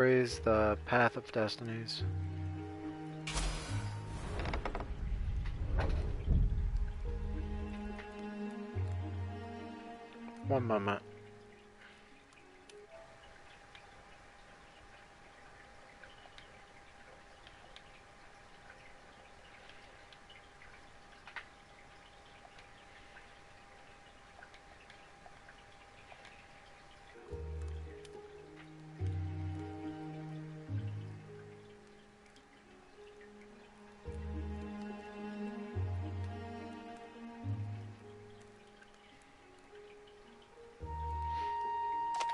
Praise the path of Destinies. One moment.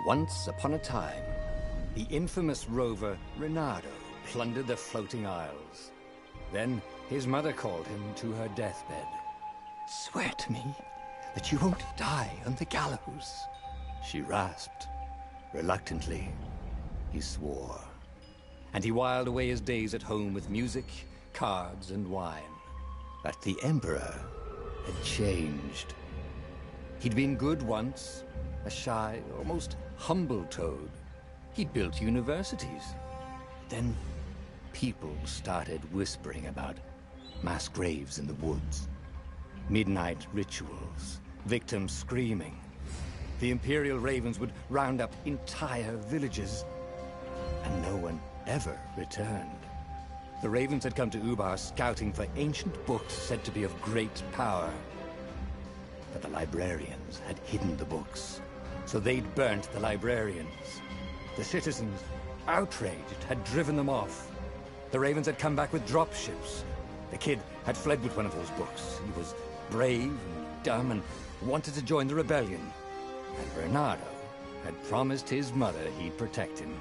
Once upon a time, the infamous rover Reynardo plundered the floating isles. Then his mother called him to her deathbed. "Swear to me that you won't die on the gallows," she rasped. Reluctantly, he swore. And he whiled away his days at home with music, cards, and wine. But the Emperor had changed. He'd been good once, a shy, almost humble toad. He'd built universities. Then people started whispering about mass graves in the woods, midnight rituals, victims screaming. The Imperial Ravens would round up entire villages, and no one ever returned. The Ravens had come to Ubar scouting for ancient books said to be of great power. But the librarians had hidden the books, so they'd burnt the librarians. The citizens, outraged, had driven them off. The Ravens had come back with dropships. The kid had fled with one of those books. He was brave and dumb and wanted to join the rebellion. And Reynardo had promised his mother he'd protect him.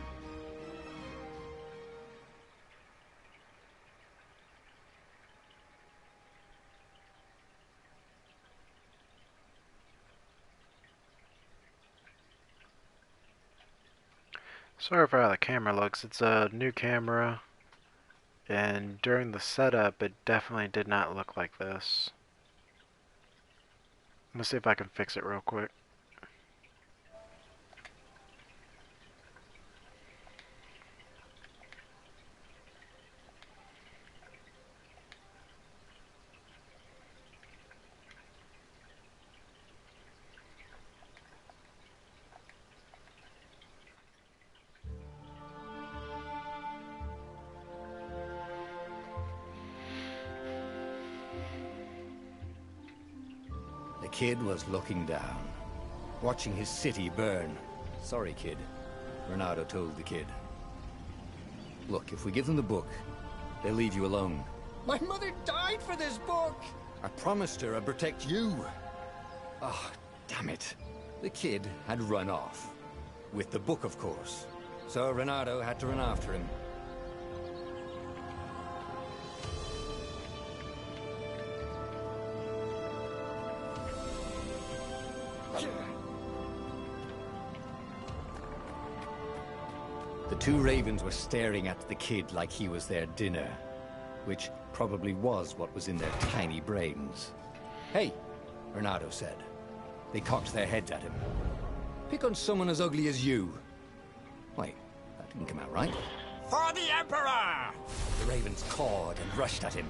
Sorry for how the camera looks. It's a new camera, and during the setup it definitely did not look like this. Let me see if I can fix it real quick. The kid was looking down, watching his city burn. "Sorry, kid," Reynardo told the kid. "Look, if we give them the book, they'll leave you alone." "My mother died for this book!" "I promised her I'd protect you." "Ah, damn it." The kid had run off. With the book, of course. So Reynardo had to run after him. The two ravens were staring at the kid like he was their dinner, which probably was what was in their tiny brains. "Hey," Reynardo said. They cocked their heads at him. "Pick on someone as ugly as you." Wait, that didn't come out right. "For the Emperor!" The ravens cawed and rushed at him.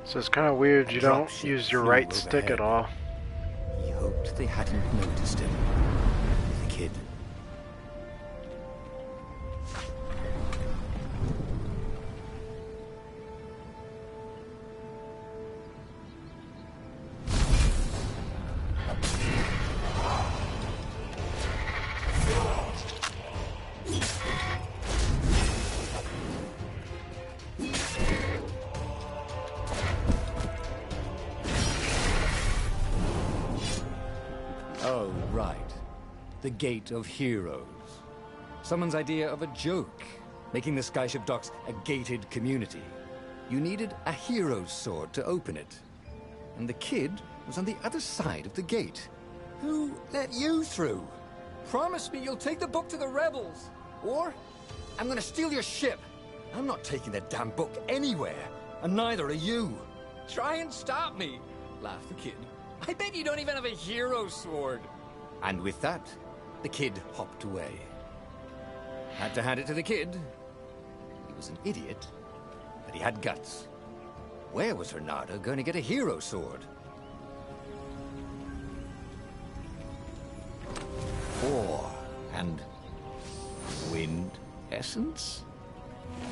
So it's kind of weird you don't use your right stick at all. He hoped they hadn't noticed him. The kid. the Gate of Heroes. Someone's idea of a joke, making the skyship docks a gated community. You needed a hero's sword to open it. And the kid was on the other side of the gate. Who let you through? Promise me you'll take the book to the rebels, or I'm gonna steal your ship. I'm not taking that damn book anywhere, and neither are you. Try and stop me, laughed the kid. I bet you don't even have a hero sword. And with that, the kid hopped away. Had to hand it to the kid. He was an idiot, but he had guts. Where was Reynardo going to get a hero sword? Ore and wind essence?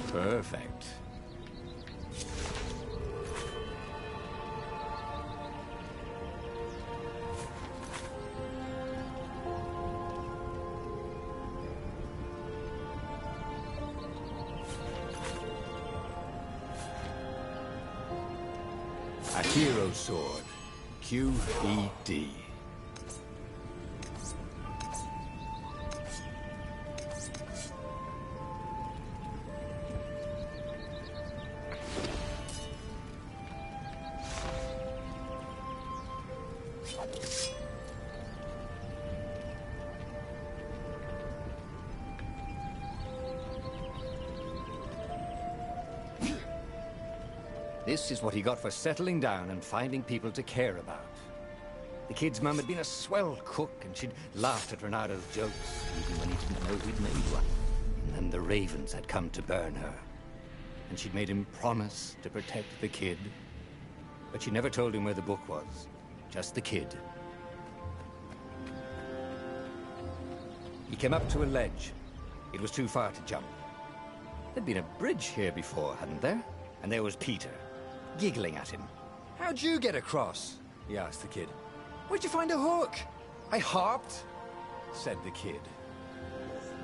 Perfect. A hero sword. QED. This is what he got for settling down and finding people to care about. The kid's mum had been a swell cook, and she'd laughed at Reynardo's jokes, even when he didn't know who'd made one. And then the ravens had come to burn her. And she'd made him promise to protect the kid. But she never told him where the book was. Just the kid. He came up to a ledge. It was too far to jump. There'd been a bridge here before, hadn't there? And there was Peter, giggling at him. How'd you get across? He asked the kid. Where'd you find a hook? I hopped, said the kid.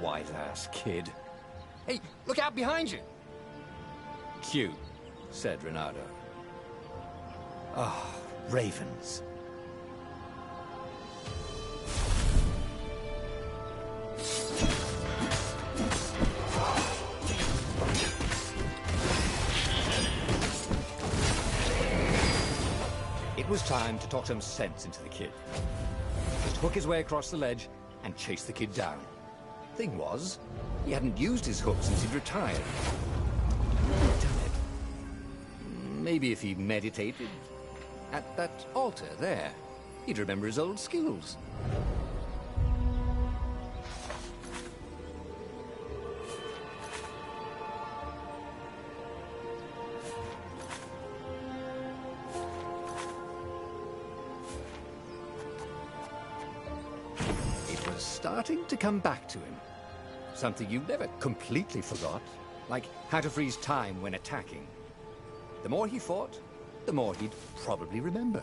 White-ass kid. Hey, look out behind you. Cute, said Reynardo. Ah, ravens. It was time to talk some sense into the kid. Just hook his way across the ledge and chase the kid down. Thing was, he hadn't used his hook since he'd retired. Damn it. Maybe if he meditated at that altar there, he'd remember his old skills. Starting to come back to him. Something you never completely forgot, like how to freeze time when attacking. The more he fought, the more he'd probably remember.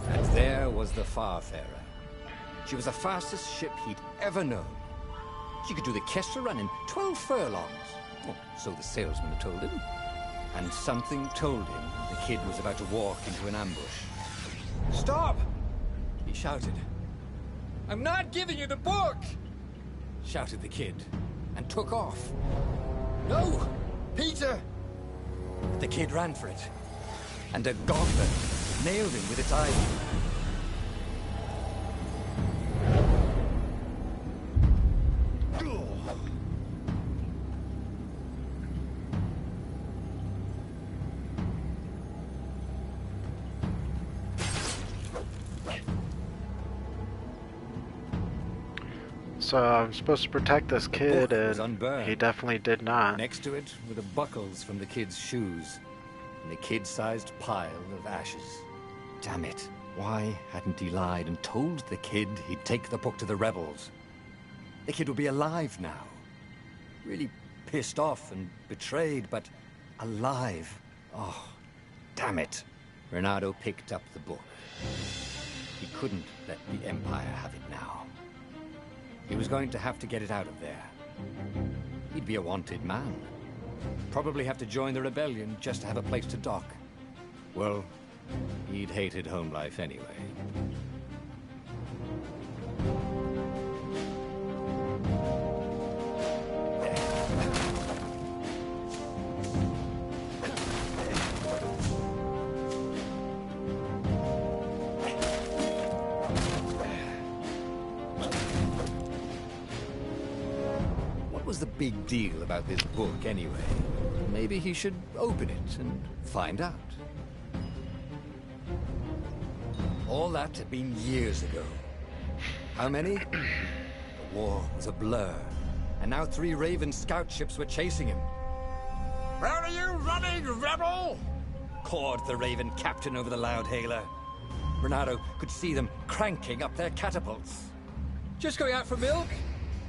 And there was the Farfarer. She was the fastest ship he'd ever known. She could do the Kessler run in 12 furlongs. Oh, so the salesman had told him. And something told him the kid was about to walk into an ambush. Stop! He shouted. I'm not giving you the book! Shouted the kid, and took off. No! Peter! The kid ran for it, and a goblin nailed him with its ivy. So I'm supposed to protect this kid, and unburned. He definitely did not. Next to it were the buckles from the kid's shoes, and the kid-sized pile of ashes. Damn it. Why hadn't he lied and told the kid he'd take the book to the rebels? The kid would be alive now. Really pissed off and betrayed, but alive. Oh, damn it. Reynardo picked up the book. He couldn't let the Empire have it now. He was going to have to get it out of there. He'd be a wanted man. Probably have to join the rebellion just to have a place to dock. Well, he'd hated home life anyway. What was the big deal about this book anyway? Maybe he should open it and find out. All that had been years ago. How many? The war was a blur, and now 3 Raven scout ships were chasing him. "Where are you running, rebel?" cawed the Raven captain over the loudhailer. Renato could see them cranking up their catapults. "Just going out for milk?"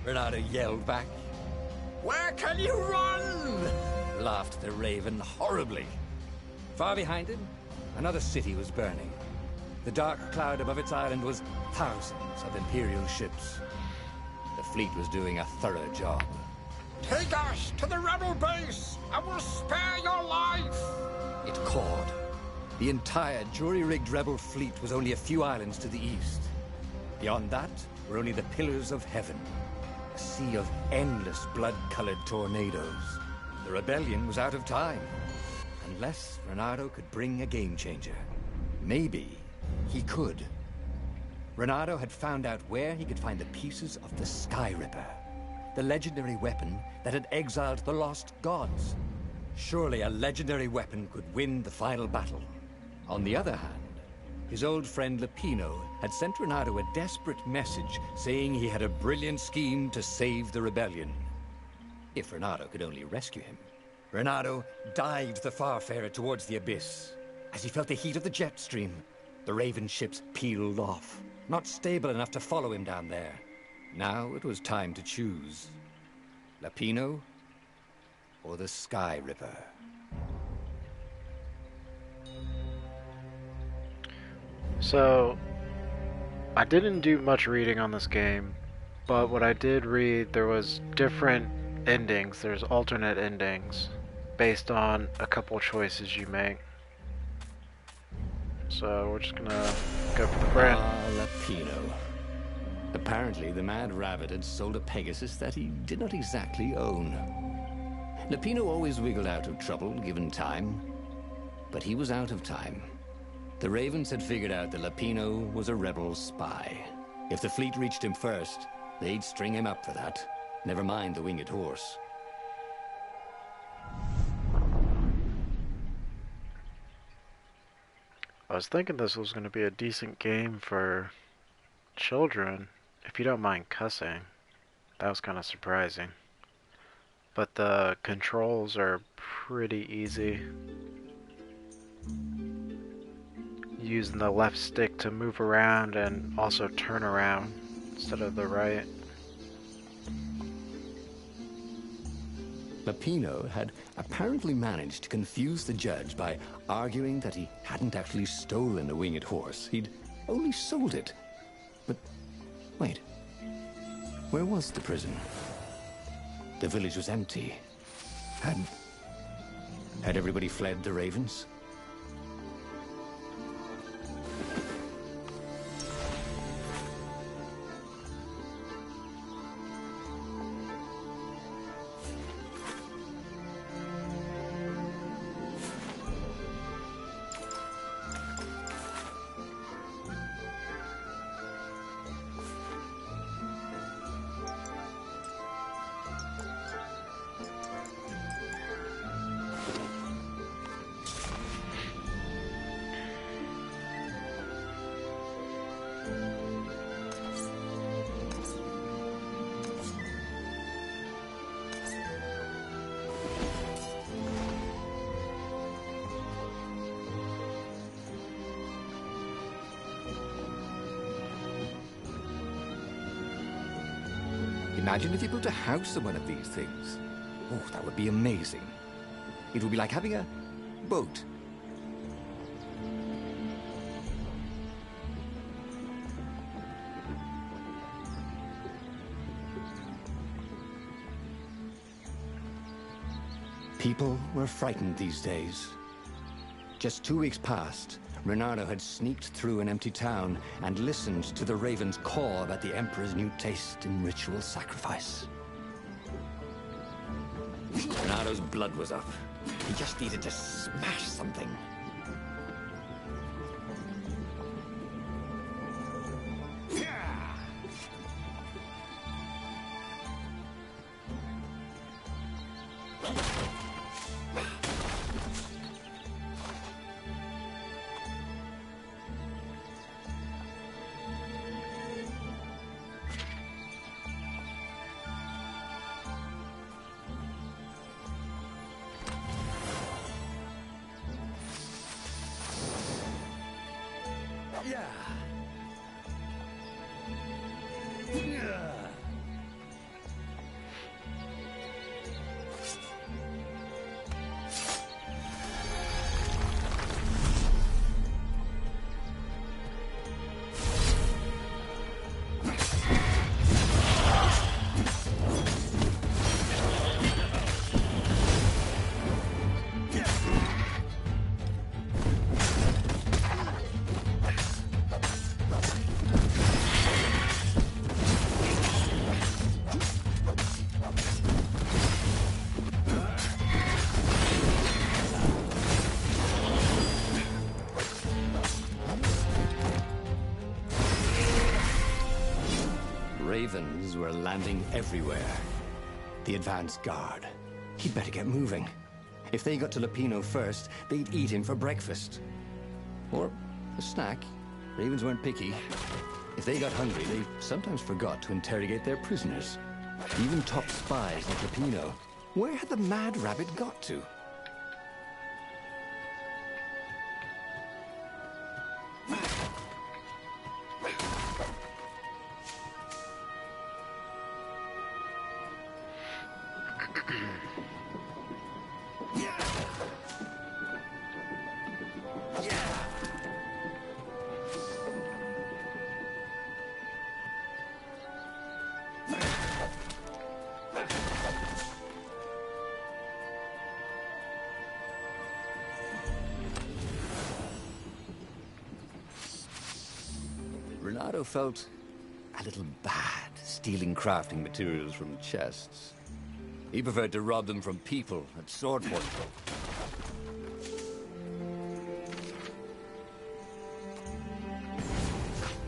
Renato yelled back. "Where can you run?" laughed the Raven horribly. Far behind him, another city was burning. The dark cloud above its island was thousands of Imperial ships. The fleet was doing a thorough job. "Take us to the rebel base, and we'll spare your life!" it cawed. The entire jury-rigged rebel fleet was only a few islands to the east. Beyond that were only the pillars of heaven, a sea of endless blood-colored tornadoes. The rebellion was out of time, unless Renato could bring a game-changer. Maybe he could. Renato had found out where he could find the pieces of the Sky Ripper, the legendary weapon that had exiled the lost gods. Surely a legendary weapon could win the final battle. On the other hand, his old friend Lapino had sent Renato a desperate message saying he had a brilliant scheme to save the rebellion. If Renato could only rescue him. Renato dived the Farfarer towards the abyss. As he felt the heat of the jet stream, the Raven ships peeled off, not stable enough to follow him down there. Now it was time to choose. Lapino or the Sky Ripper? So, I didn't do much reading on this game, but what I did read, there was different endings. There's alternate endings based on a couple choices you make. So we're just gonna go for the brand. Lapino. Apparently the Mad Rabbit had sold a Pegasus that he did not exactly own. Lapino always wiggled out of trouble given time, but he was out of time. The Ravens had figured out that Lapino was a rebel spy. If the fleet reached him first, they'd string him up for that. Never mind the winged horse. I was thinking this was going to be a decent game for children, if you don't mind cussing. That was kind of surprising. But the controls are pretty easy. Using the left stick to move around and also turn around instead of the right. Lapino had apparently managed to confuse the judge by arguing that he hadn't actually stolen a winged horse. He'd only sold it. But wait, where was the prison? The village was empty. Had everybody fled the Ravens? Imagine if you built a house on one of these things. Oh, that would be amazing. It would be like having a boat. People were frightened these days. Just 2 weeks past, Renardo had sneaked through an empty town and listened to the ravens caw about the Emperor's new taste in ritual sacrifice. Renardo's blood was up. He just needed to smash something. Ravens were landing everywhere. The advance guard. He'd better get moving. If they got to Lupino first, they'd eat him for breakfast. Or a snack. Ravens weren't picky. If they got hungry, they sometimes forgot to interrogate their prisoners. Even top spies like Lupino. Where had the mad rabbit got to? Renardo felt a little bad stealing crafting materials from chests. He preferred to rob them from people at sword point.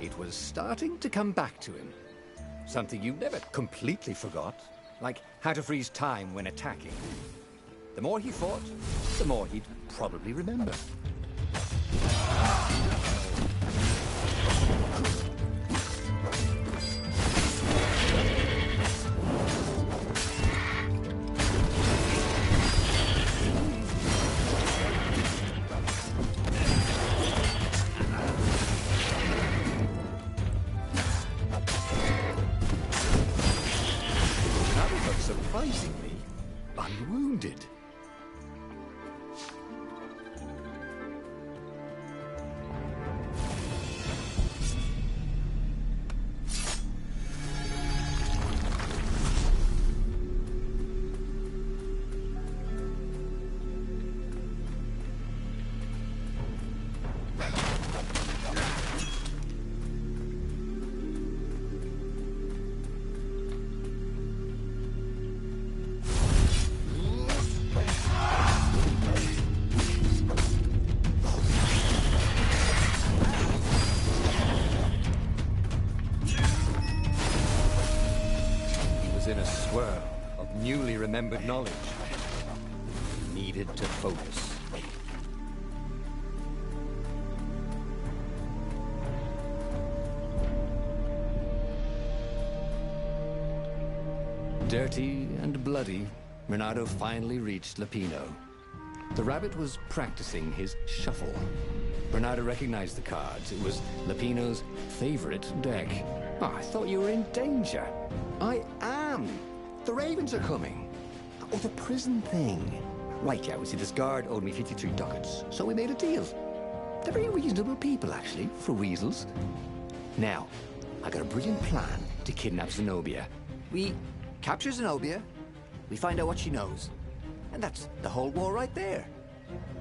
It was starting to come back to him. Something you never completely forgot, like how to freeze time when attacking. The more he fought, the more he'd probably remember. Surprisingly unwounded. In a swirl of newly remembered knowledge. Needed to focus. Dirty and bloody, Renardo finally reached Lupino. The rabbit was practicing his shuffle. Renardo recognized the cards. It was Lupino's favorite deck. Oh, I thought you were in danger. I am. The ravens are coming. Oh, the prison thing. Right, yeah, we see this guard owed me 53 ducats, so we made a deal. They're very reasonable people, actually, for weasels. Now, I got a brilliant plan to kidnap Zenobia. We capture Zenobia, we find out what she knows, And that's the whole war right there.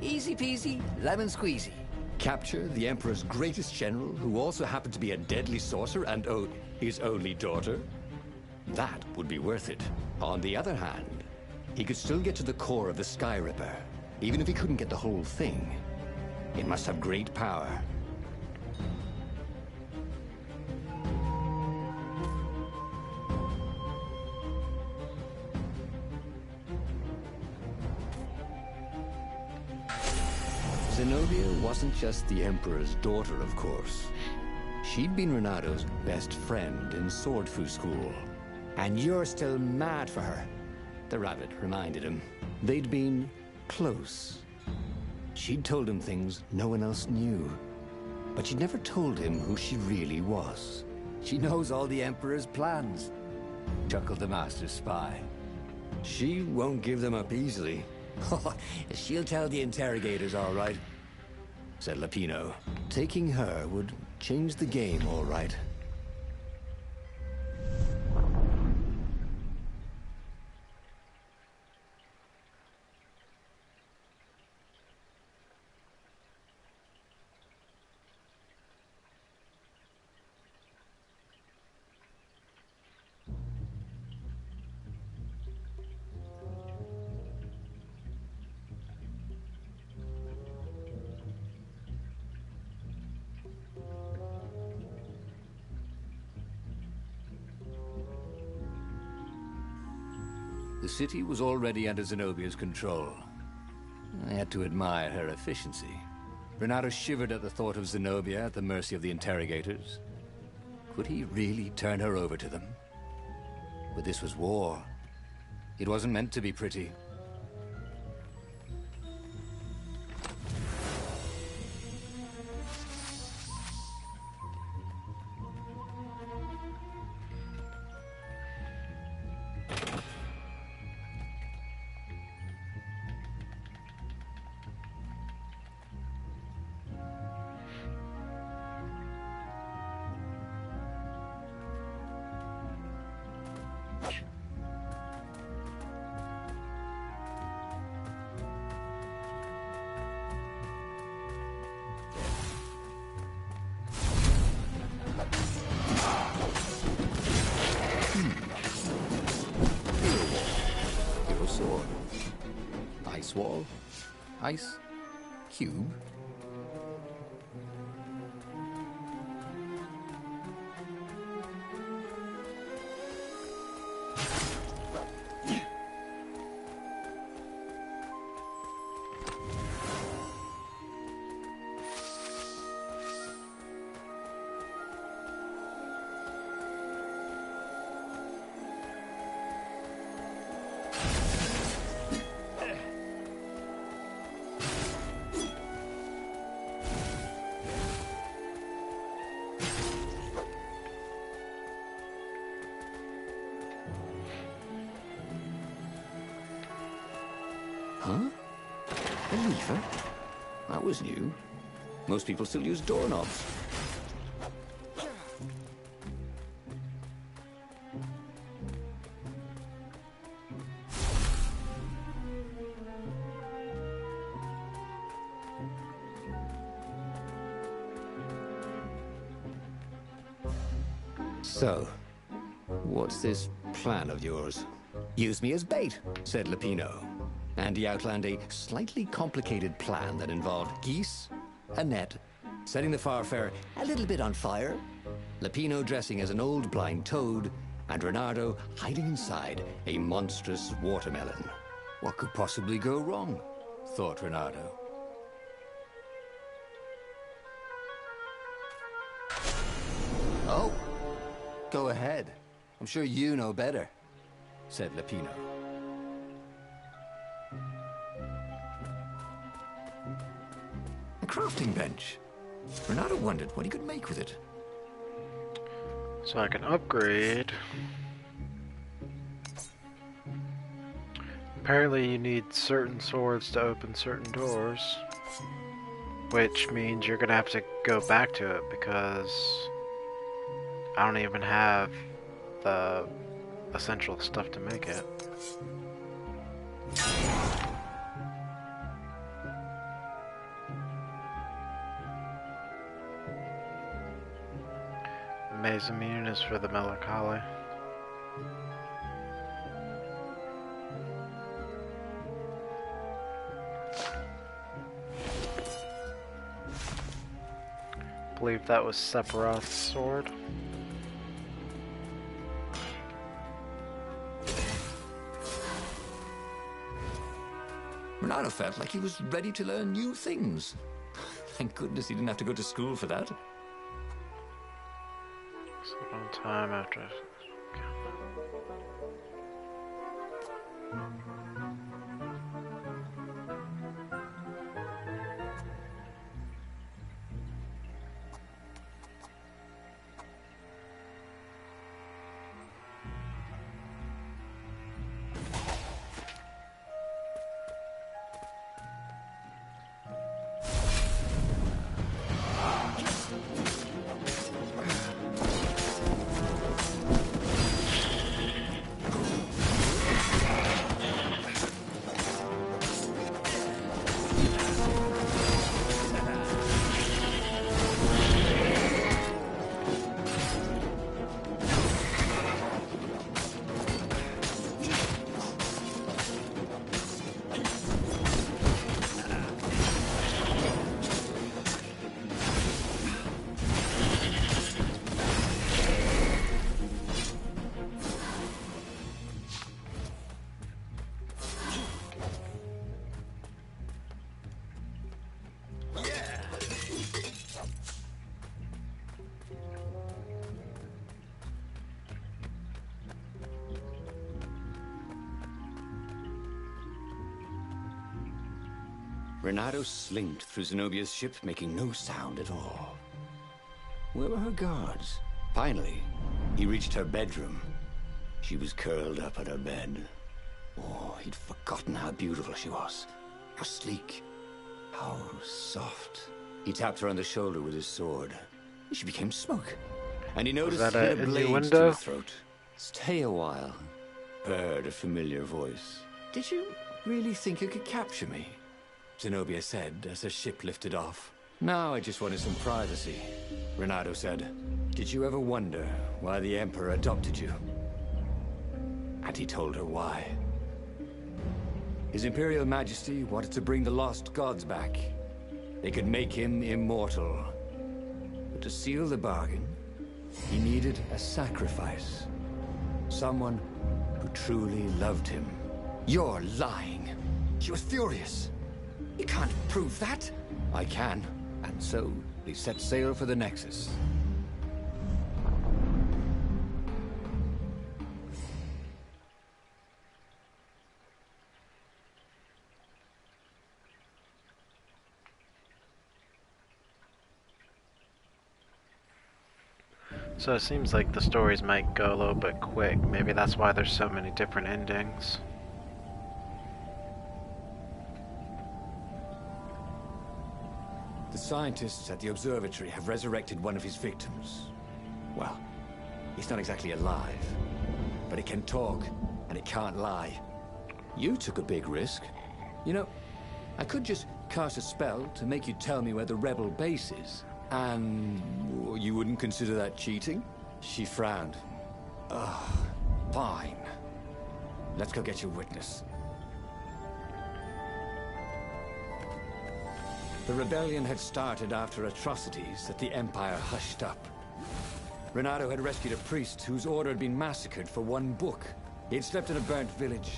Easy peasy, lemon squeezy. Capture the Emperor's greatest general, who also happened to be a deadly sorcerer and, oh, his only daughter? That would be worth it. On the other hand, he could still get to the core of the Sky Ripper, even if he couldn't get the whole thing. It must have great power. Zenobia wasn't just the Emperor's daughter, of course. She'd been Renado's best friend in Swordfu school. And you're still mad for her, the rabbit reminded him. They'd been close. She'd told him things no one else knew. But she'd never told him who she really was. She knows all the Emperor's plans, chuckled the Master Spy. She won't give them up easily. She'll tell the interrogators, all right, said Lapino. Taking her would change the game, all right. The city was already under Zenobia's control. I had to admire her efficiency. Renato shivered at the thought of Zenobia at the mercy of the interrogators. Could he really turn her over to them? But this was war. It wasn't meant to be pretty. Ice wall, ice cube. Huh? A lever? That was new. Most people still use doorknobs. So, what's this plan of yours? Use me as bait, said Lapino. And he outlined a slightly complicated plan that involved geese, a net, setting the Farfarer a little bit on fire, Lapino dressing as an old blind toad, and Renato hiding inside a monstrous watermelon. What could possibly go wrong? Thought Renato. Oh, go ahead. I'm sure you know better, said Lapino. A crafting bench. Renato wondered what he could make with it. So I can upgrade. Apparently you need certain swords to open certain doors. Which means you're gonna have to go back to it because I don't even have the essential stuff to make it. Maze Immune is for the melancholy. I believe that was Sephiroth's sword. Renato felt like he was ready to learn new things. Thank goodness he didn't have to go to school for that. Some time after. Renato slinked through Zenobia's ship, making no sound at all. Where were her guards? Finally, he reached her bedroom. She was curled up on her bed. Oh, he'd forgotten how beautiful she was. How sleek. How soft. He tapped her on the shoulder with his sword. She became smoke. And he noticed he had a blade to her throat. Stay a while. Heard a familiar voice. Did you really think you could capture me? Zenobia said as her ship lifted off. Now I just wanted some privacy. Renato said, did you ever wonder why the Emperor adopted you? And he told her why. His Imperial Majesty wanted to bring the lost gods back. They could make him immortal. But to seal the bargain, he needed a sacrifice. Someone who truly loved him. You're lying. She was furious. You can't prove that. I can. And so, they set sail for the Nexus. So it seems like the stories might go a little bit quick. Maybe that's why there's so many different endings. The scientists at the observatory have resurrected one of his victims. Well, he's not exactly alive, but it can talk, and it can't lie. You took a big risk. You know, I could just cast a spell to make you tell me where the rebel base is, and you wouldn't consider that cheating? She frowned. Ugh, fine. Let's go get your witness. The rebellion had started after atrocities that the Empire hushed up. Renato had rescued a priest whose order had been massacred for one book. He had slept in a burnt village.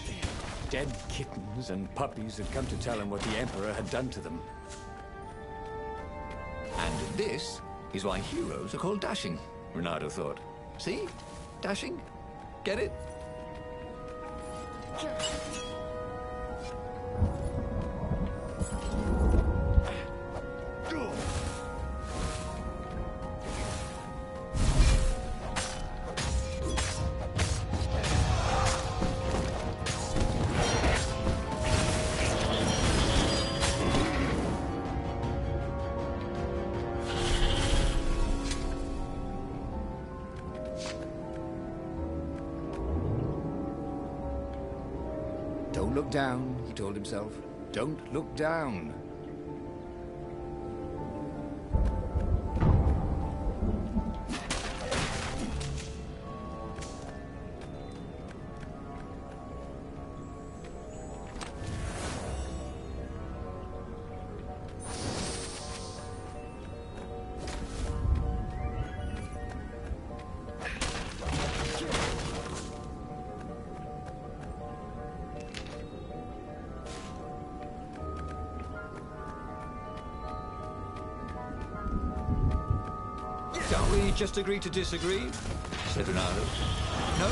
Dead kittens and puppies had come to tell him what the Emperor had done to them. And this is why heroes are called dashing, Renato thought. See? Dashing? Get it? Don't look down, he told himself. Don't look down. we just agree to disagree? Said Renato. No?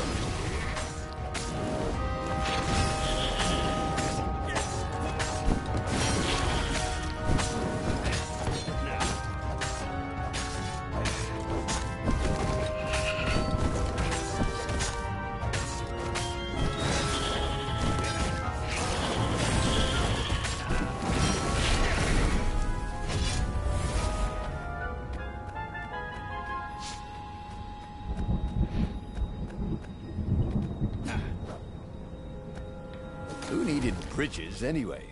Who needed bridges anyway?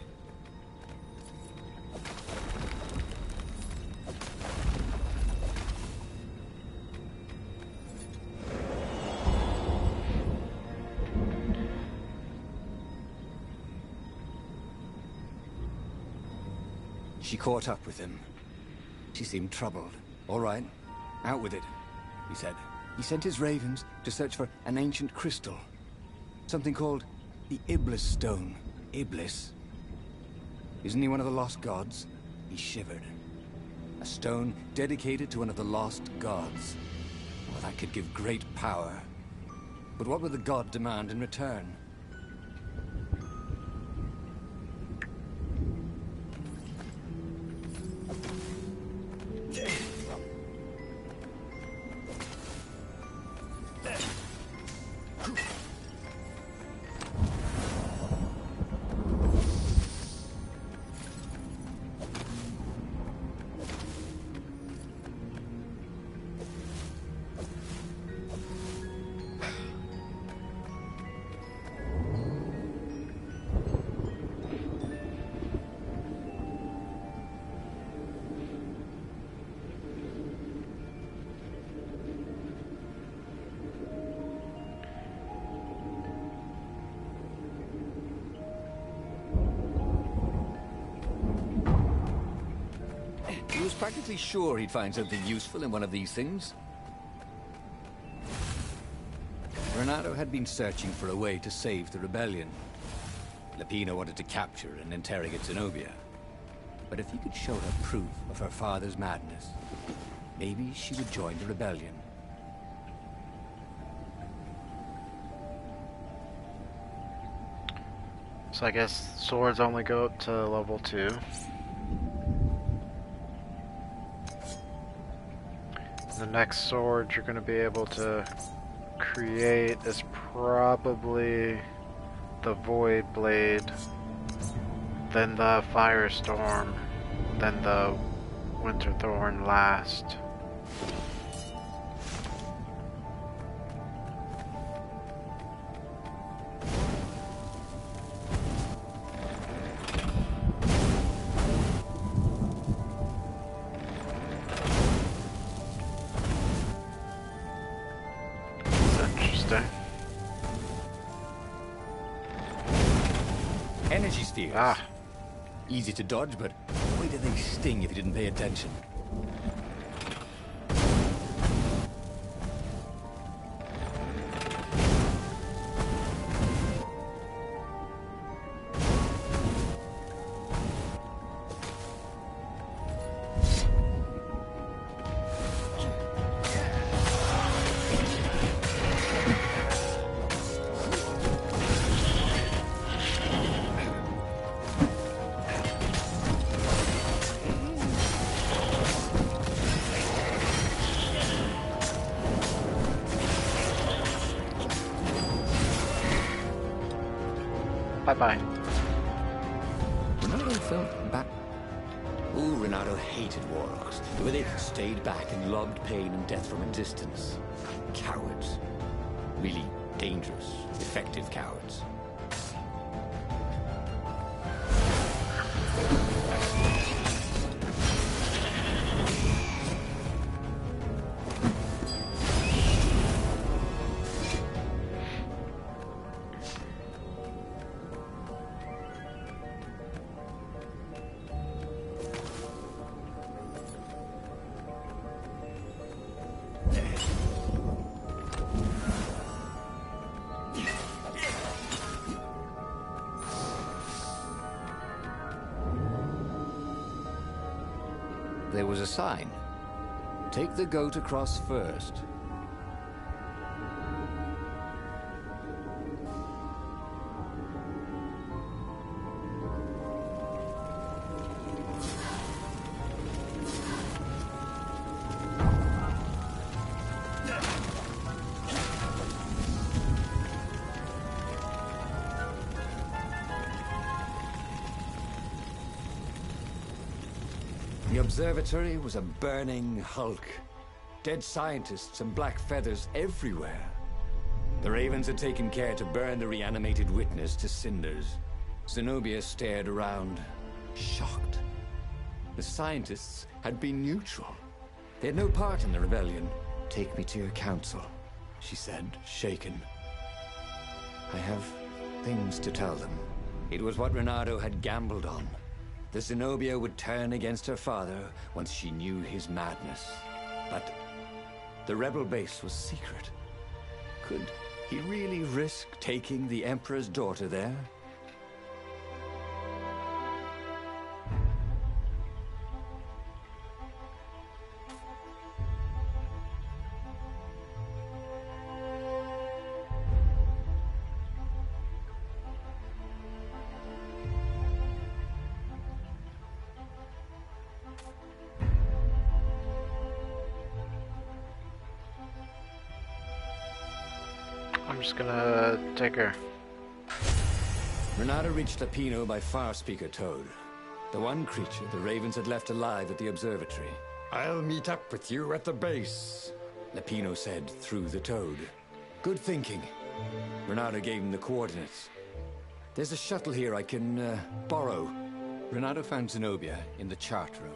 She caught up with him. She seemed troubled. All right, out with it, he said. He sent his ravens to search for an ancient crystal. Something called the Iblis Stone. Iblis? Isn't he one of the lost gods? He shivered. A stone dedicated to one of the lost gods. Well, that could give great power. But what would the god demand in return? He was practically sure he'd find something useful in one of these things. Renato had been searching for a way to save the rebellion. Lapina wanted to capture and interrogate Zenobia. But if he could show her proof of her father's madness, maybe she would join the rebellion. So I guess swords only go up to level 2. The next sword you're going to be able to create is probably the Void Blade, then the Firestorm, then the Winterthorn last. Energy spheres. Ah. Easy to dodge, but boy do they sting if you didn't pay attention. Bye-bye. Renato felt back. Ooh, Renato hated warlocks. The way they stayed back and lobbed pain and death from a distance. Cowards. Really dangerous, effective cowards. There was a sign. Take the goat across first. The observatory was a burning hulk. Dead scientists and black feathers everywhere. The Ravens had taken care to burn the reanimated witness to cinders. Zenobia stared around, shocked. The scientists had been neutral. They had no part in the rebellion. "Take me to your council," she said, shaken. "I have things to tell them." It was what Renato had gambled on. The Zenobia would turn against her father once she knew his madness. But the rebel base was secret. Could he really risk taking the Emperor's daughter there? I'm just gonna take her. Renato reached Lapino by Farspeaker Toad, the one creature the Ravens had left alive at the observatory. "I'll meet up with you at the base," Lapino said through the Toad. "Good thinking." Renato gave him the coordinates. "There's a shuttle here I can, borrow." Renato found Zenobia in the chart room.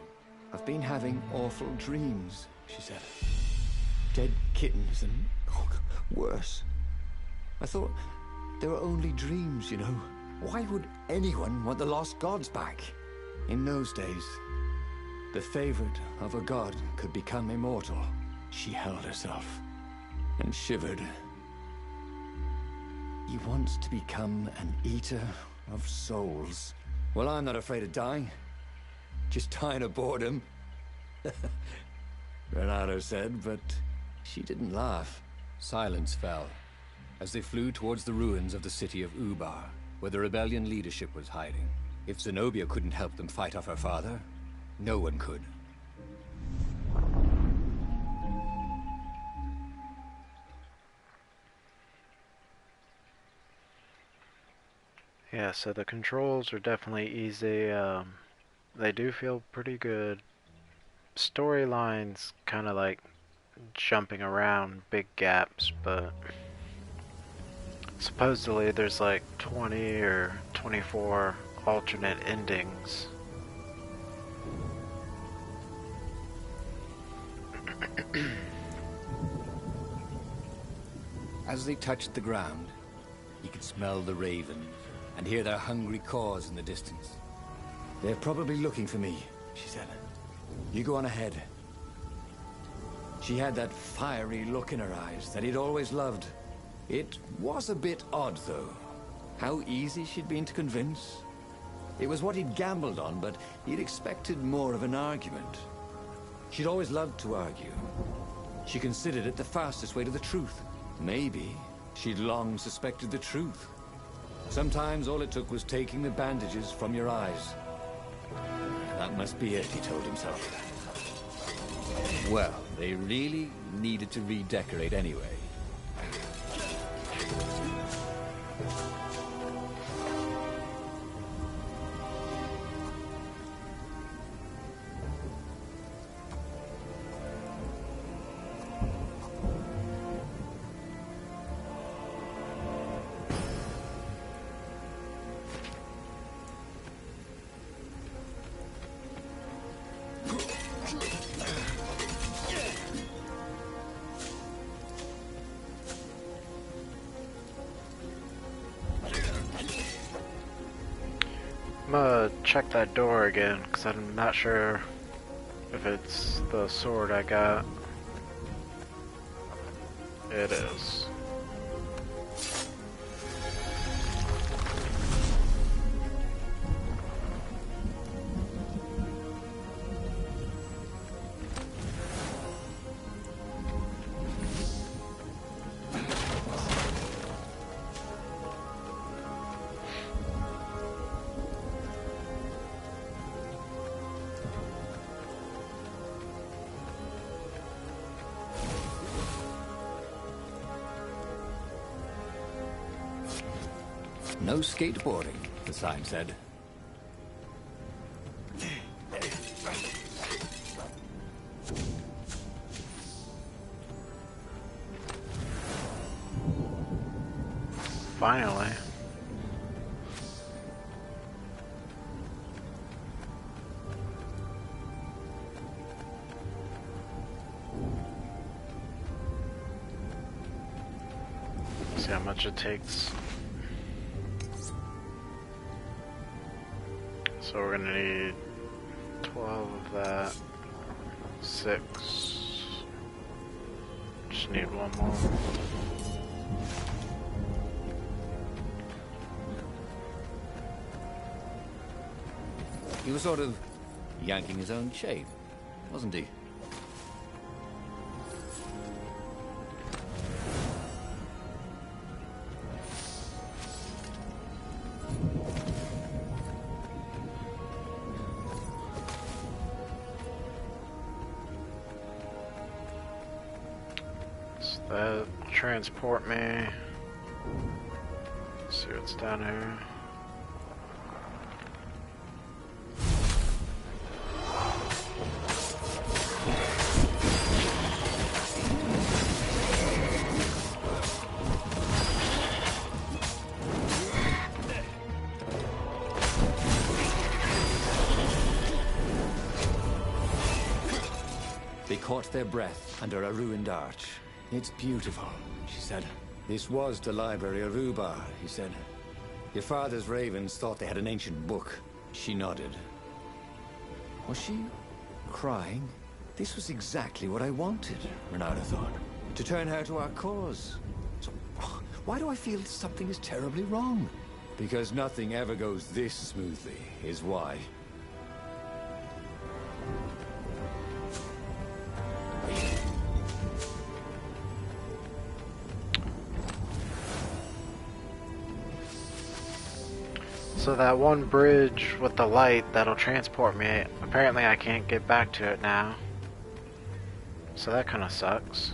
"I've been having awful dreams," she said. "Dead kittens and worse. I thought they were only dreams, you know. Why would anyone want the lost gods back? In those days, the favorite of a god could become immortal." She held herself and shivered. "He wants to become an eater of souls." "Well, I'm not afraid of dying. Just dying of boredom," Renato said, but she didn't laugh. Silence fell as they flew towards the ruins of the city of Ubar, where the rebellion leadership was hiding. If Zenobia couldn't help them fight off her father, no one could. Yeah, so the controls are definitely easy. They do feel pretty good. Storyline's kind of like jumping around big gaps, but supposedly there's like 20 or 24 alternate endings. As they touched the ground, he could smell the ravens and hear their hungry caws in the distance. "They're probably looking for me," she said. "You go on ahead." She had that fiery look in her eyes that he'd always loved. It was a bit odd, though. How easy she'd been to convince. It was what he'd gambled on, but he'd expected more of an argument. She'd always loved to argue. She considered it the fastest way to the truth. Maybe she'd long suspected the truth. Sometimes all it took was taking the bandages from your eyes. That must be it, he told himself. Well, they really needed to redecorate anyway. I'm gonna check that door again, because I'm not sure if it's the sword I got. It is. No skateboarding, the sign said. Finally. See how much it takes. So we're gonna need 12 of that. 6. Just need one more. He was sort of yanking his own chain, wasn't he? So that transport me. Let's see what's down here. They caught their breath under a ruined arch. It's beautiful, she said. This was the library of Ubar, he said. Your father's ravens thought they had an ancient book. She nodded. Was she crying? This was exactly what I wanted, Renata thought. To turn her to our cause. So, why do I feel something is terribly wrong? Because nothing ever goes this smoothly, is why. So that one bridge with the light that'll transport me, apparently I can't get back to it now. So that kind of sucks.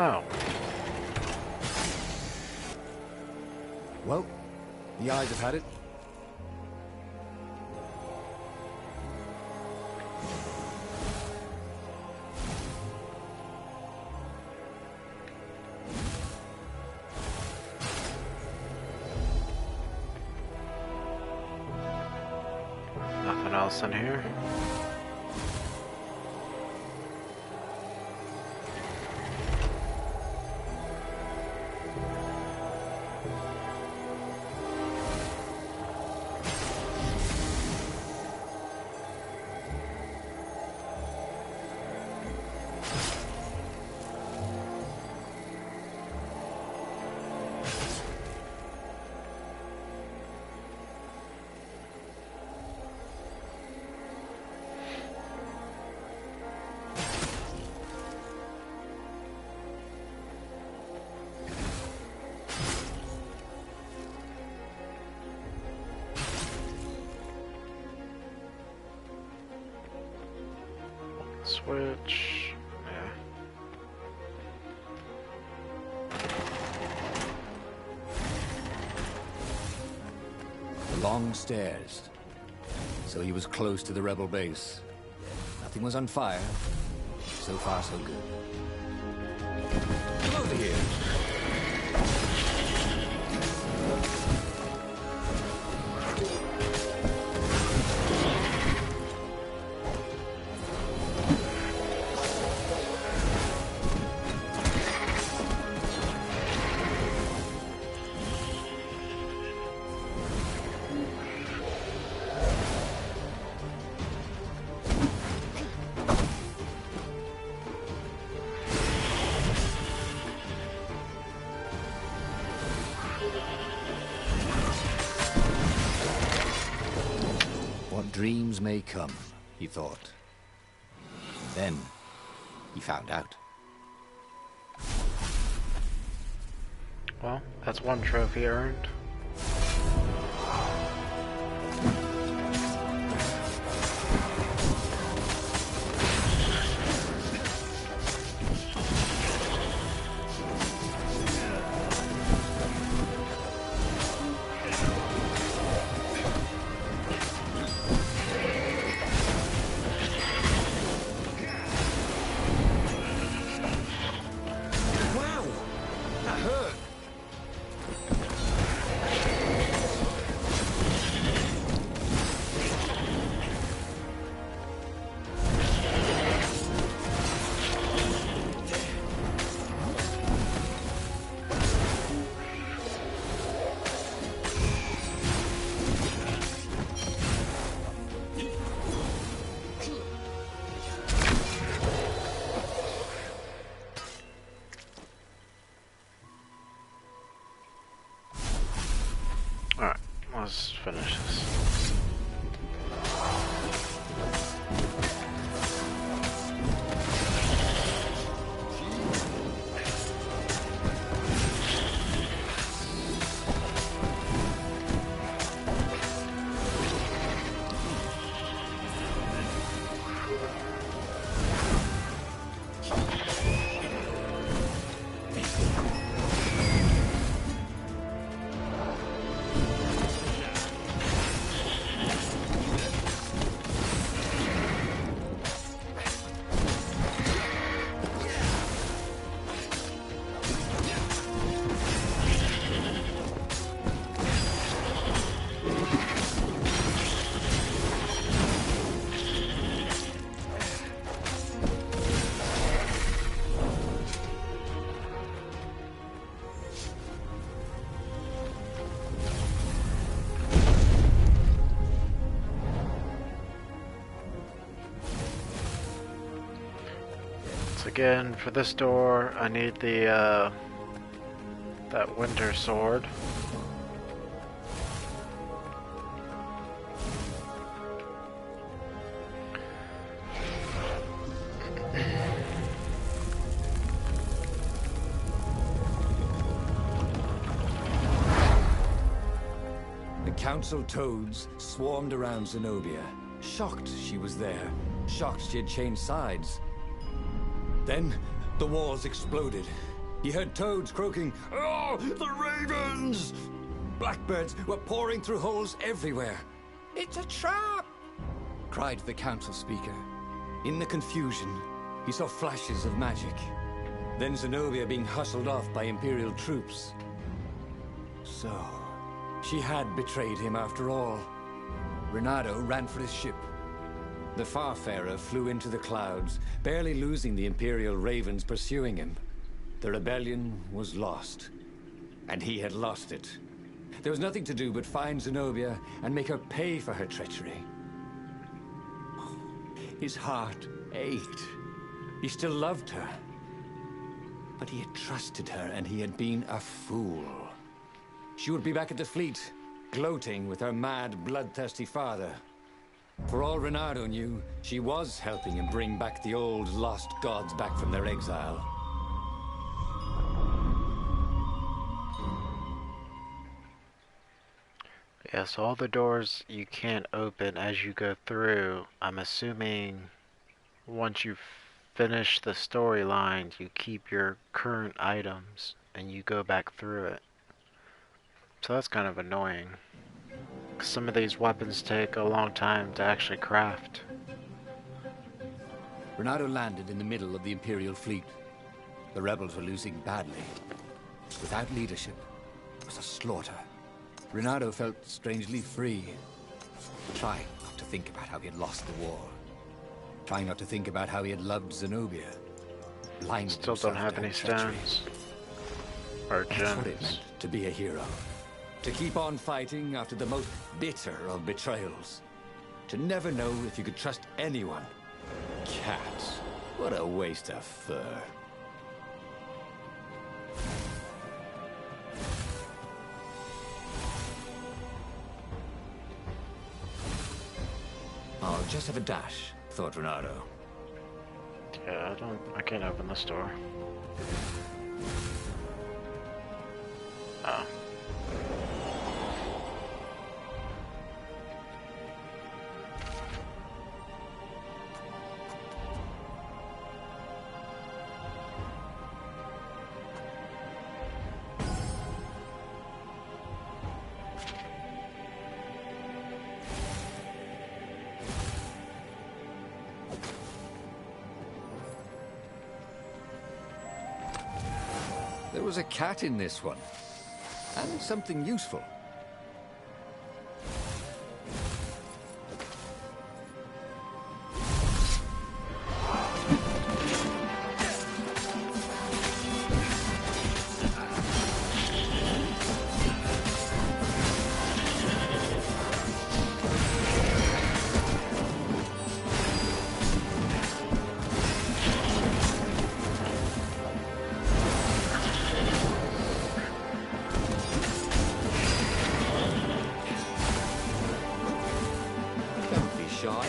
Oh. Well, the eyes have had it. Nothing else in here. Switch. Yeah. Long stairs. So he was close to the rebel base. Nothing was on fire. So far, so good. Come over here. Dreams may come, he thought. Then, he found out. Well, that's one trophy earned. Wow! That hurt! Alright, let's finish this. Again, for this door, I need the, that winter sword. The council toads swarmed around Zenobia, shocked she was there, shocked she had changed sides. Then, the walls exploded. He heard toads croaking, "Oh, the ravens!" Blackbirds were pouring through holes everywhere. "It's a trap!" cried the council speaker. In the confusion, he saw flashes of magic. Then Zenobia being hustled off by Imperial troops. So, she had betrayed him after all. Renato ran for his ship. The Farfarer flew into the clouds, barely losing the Imperial ravens pursuing him. The rebellion was lost, and he had lost it. There was nothing to do but find Zenobia and make her pay for her treachery. His heart ached. He still loved her. But he had trusted her, and he had been a fool. She would be back at the fleet, gloating with her mad, bloodthirsty father. For all Renato knew, she was helping him bring back the old, lost gods back from their exile. Yes, all the doors you can't open as you go through. I'm assuming once you finish the storyline, you keep your current items and you go back through it. So that's kind of annoying. Some of these weapons take a long time to actually craft. Renato landed in the middle of the Imperial fleet. The rebels were losing badly. Without leadership, it was a slaughter. Renato felt strangely free. Trying not to think about how he had lost the war. Trying not to think about how he had loved Zenobia. Blinded Still don't himself have to any her treachery. stones. Or That's what it gems. meant to be a hero. To keep on fighting after the most bitter of betrayals. To never know if you could trust anyone. Cats. What a waste of fur. I'll just have a dash, thought Renato. Yeah, I can't open this door. Oh. There was a cat in this one, and something useful. Don't be shy.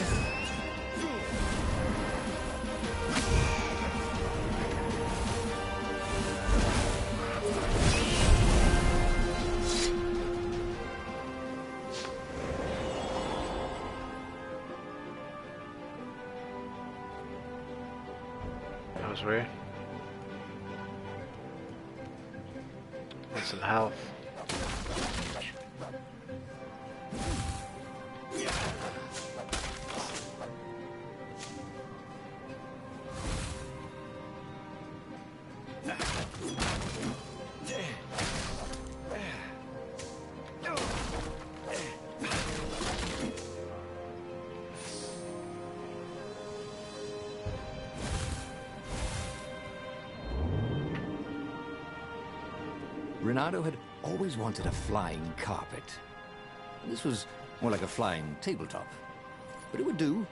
That was weird. Need some health. Renato had always wanted a flying carpet. This was more like a flying tabletop, but it would do.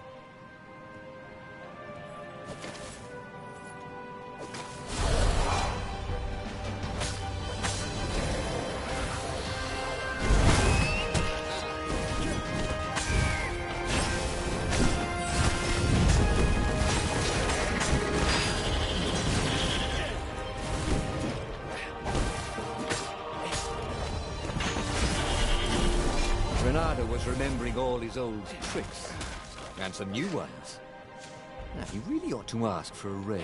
Renato was remembering all his old tricks, and some new ones. Now, he really ought to ask for a raise.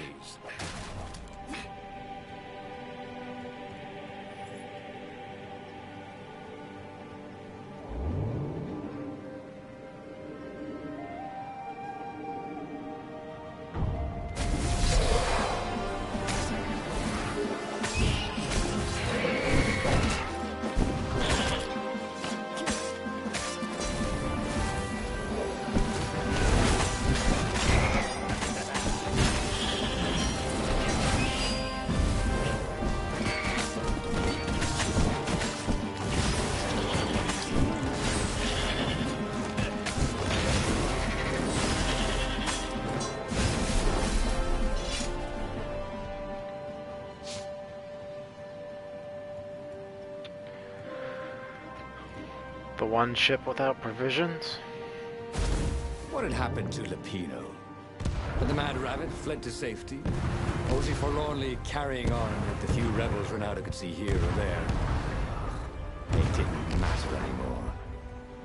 The one ship without provisions? What had happened to Lupino? Had the Mad Rabbit fled to safety? Or was he forlornly carrying on with the few rebels Renato could see here or there? It didn't matter anymore.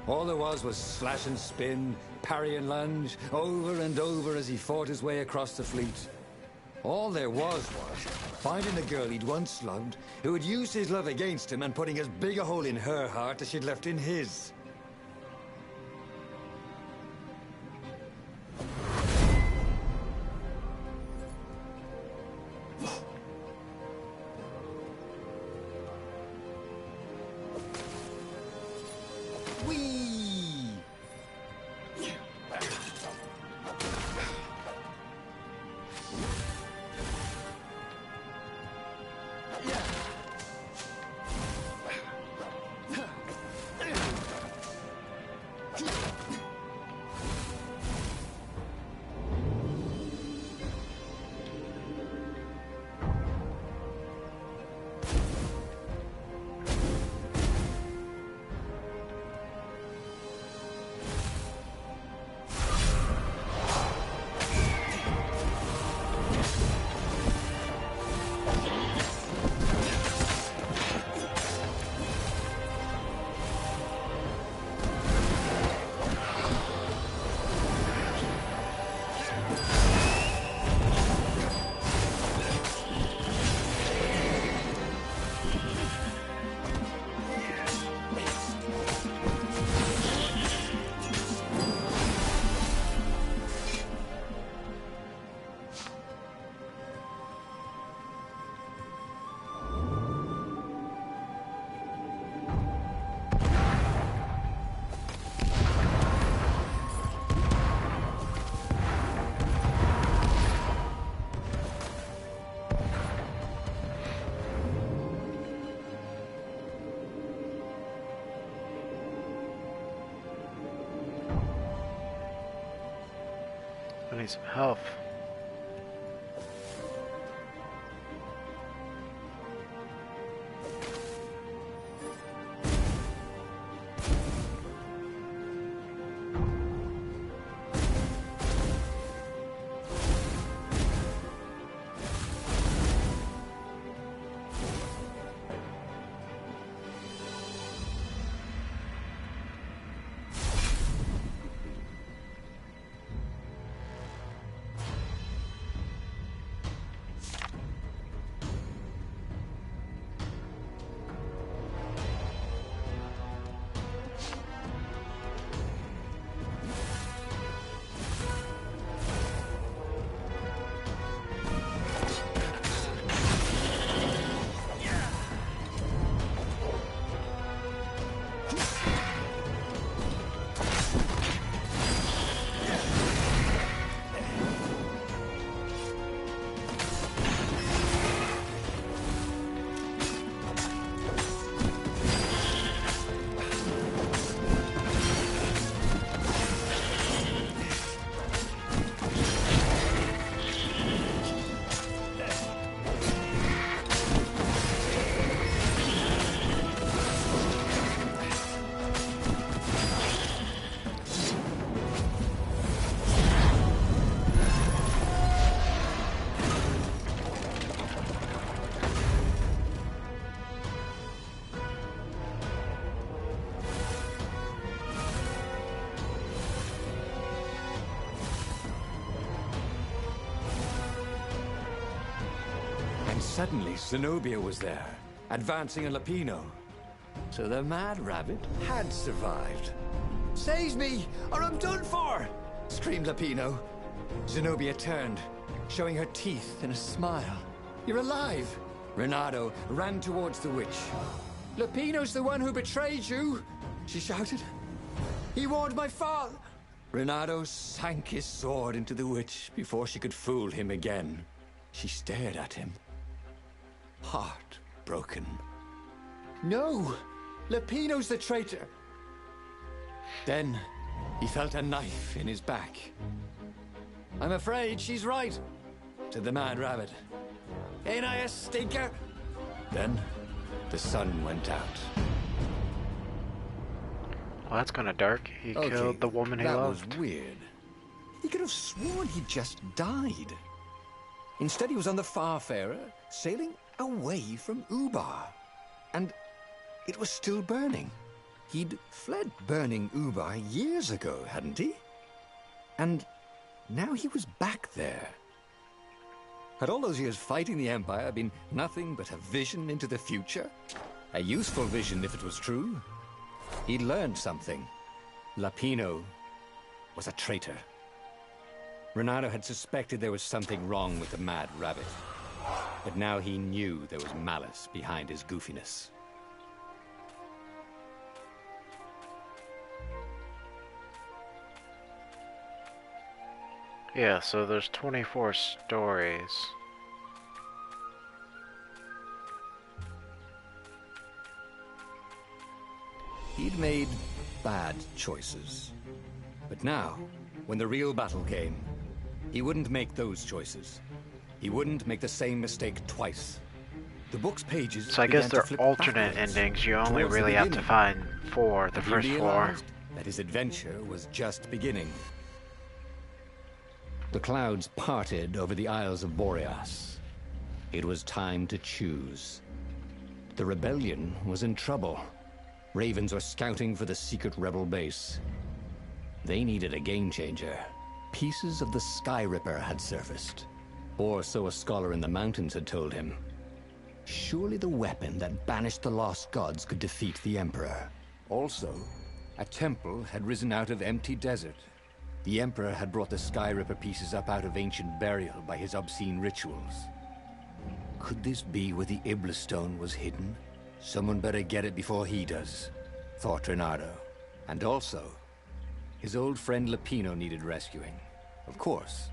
All there was slash and spin, parry and lunge, over and over as he fought his way across the fleet. All there was finding the girl he'd once loved, who had used his love against him and putting as big a hole in her heart as she'd left in his. I need some health. Suddenly, Zenobia was there, advancing a Lapino. So the Mad Rabbit had survived. "Save me, or I'm done for!" screamed Lapino. Zenobia turned, showing her teeth in a smile. "You're alive!" Renato ran towards the witch. "Lapino's the one who betrayed you!" she shouted. "He warned my father!" Renato sank his sword into the witch before she could fool him again. She stared at him, heartbroken. "No! Lapino's the traitor!" Then he felt a knife in his back. "I'm afraid she's right," said the Mad Rabbit. "Ain't I a stinker?" Then the sun went out. Well, that's kind of dark. He killed the woman he loved. That was weird. He could have sworn he just died. Instead, he was on the Farfarer, sailing away from Ubar. And it was still burning. He'd fled burning Ubar years ago, hadn't he? And now he was back there. Had all those years fighting the Empire been nothing but a vision into the future? A useful vision if it was true. He'd learned something. Lapino was a traitor. Renato had suspected there was something wrong with the Mad Rabbit. But now he knew there was malice behind his goofiness. Yeah, so there's 24 stories. He'd made bad choices. But now, when the real battle came, he wouldn't make those choices. He wouldn't make the same mistake twice. The book's pages So I guess they're alternate endings. You only really have to find 4, the first 4. That his adventure was just beginning. The clouds parted over the Isles of Boreas. It was time to choose. The rebellion was in trouble. Ravens were scouting for the secret rebel base. They needed a game changer. Pieces of the Sky Ripper had surfaced. Or so a scholar in the mountains had told him. Surely the weapon that banished the lost gods could defeat the Emperor. Also, a temple had risen out of empty desert. The Emperor had brought the Sky Ripper pieces up out of ancient burial by his obscene rituals. Could this be where the Iblis stone was hidden? Someone better get it before he does, thought Renato. And also, his old friend Lapino needed rescuing. Of course,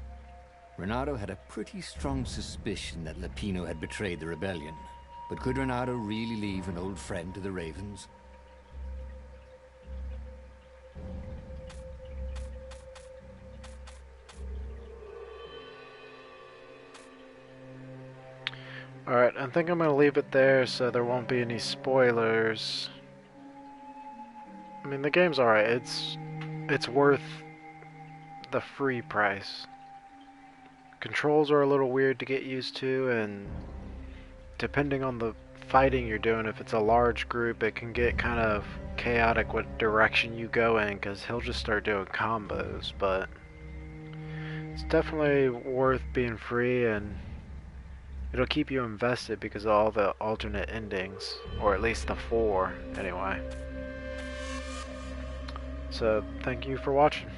Renato had a pretty strong suspicion that Lapino had betrayed the rebellion. But could Renato really leave an old friend to the Ravens? Alright, I think I'm gonna leave it there so there won't be any spoilers. I mean, the game's alright. It's worth the free price. Controls are a little weird to get used to, and depending on the fighting you're doing, if it's a large group, it can get kind of chaotic what direction you go in, because he'll just start doing combos, but it's definitely worth being free, and it'll keep you invested because of all the alternate endings, or at least the 4, anyway. So, thank you for watching.